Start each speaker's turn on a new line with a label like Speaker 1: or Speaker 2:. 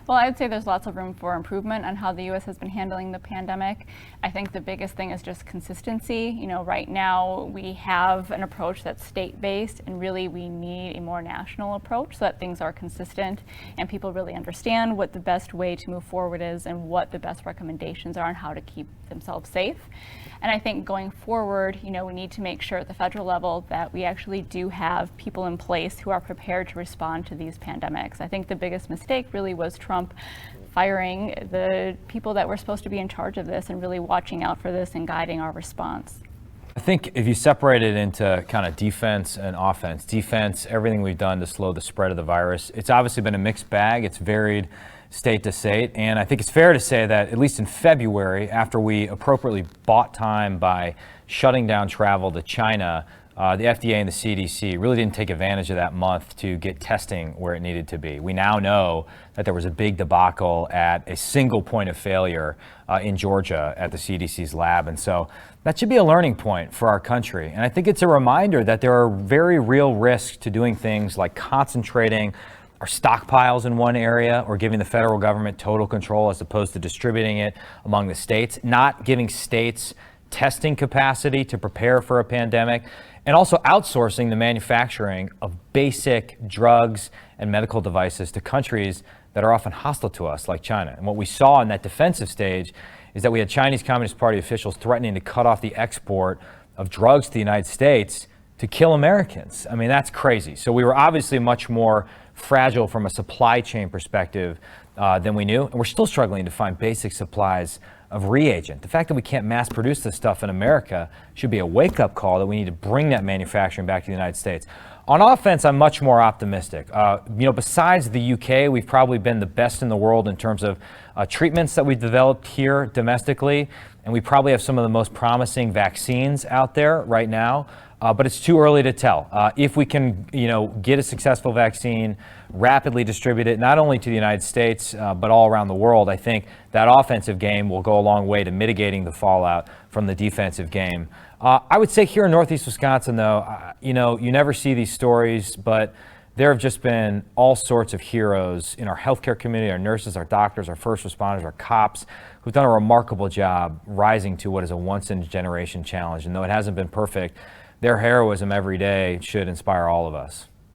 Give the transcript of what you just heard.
Speaker 1: Well, I'd say there's lots of room for improvement on how the U.S. has been handling the pandemic. I think the biggest thing is just consistency. Right now we have an approach that's state-based, and really we need a more national approach so that things are consistent and people really understand what the best way to move forward is and what the best recommendations are on how to keep themselves safe. And I think going forward, we need to make sure at the federal level that we actually do have people in place who are prepared to respond to these pandemics. I think the biggest mistake really was Trump firing the people that were supposed to be in charge of this and really watching out for this and guiding our response.
Speaker 2: I think if you separate it into kind of defense and offense, everything we've done to slow the spread of the virus, it's obviously been a mixed bag. It's varied state to state. And I think it's fair to say that at least in February, after we appropriately bought time by shutting down travel to China, the FDA and the CDC really didn't take advantage of that month to get testing where it needed to be. We now know that there was a big debacle at a single point of failure in Georgia at the CDC's lab. And so that should be a learning point for our country. And I think it's a reminder that there are very real risks to doing things like concentrating our stockpiles in one area or giving the federal government total control as opposed to distributing it among the states, not giving states testing capacity to prepare for a pandemic, and also outsourcing the manufacturing of basic drugs and medical devices to countries that are often hostile to us, like China. And what we saw in that defensive stage is that we had Chinese Communist Party officials threatening to cut off the export of drugs to the United States to kill Americans. I mean, that's crazy. So we were obviously much more fragile from a supply chain perspective than we knew. And we're still struggling to find basic supplies of reagent. The fact that we can't mass produce this stuff in America should be a wake-up call that we need to bring that manufacturing back to the United States. On offense, I'm much more optimistic. Besides the UK, we've probably been the best in the world in terms of treatments that we've developed here domestically, and we probably have some of the most promising vaccines out there right now. But it's too early to tell. If we can, get a successful vaccine, rapidly distribute it, not only to the United States, but all around the world, I think that offensive game will go a long way to mitigating the fallout from the defensive game. I would say here in Northeast Wisconsin, though, you never see these stories, but there have just been all sorts of heroes in our healthcare community, our nurses, our doctors, our first responders, our cops, who've done a remarkable job rising to what is a once-in-a-generation challenge. And though it hasn't been perfect, their heroism every day should inspire all of us.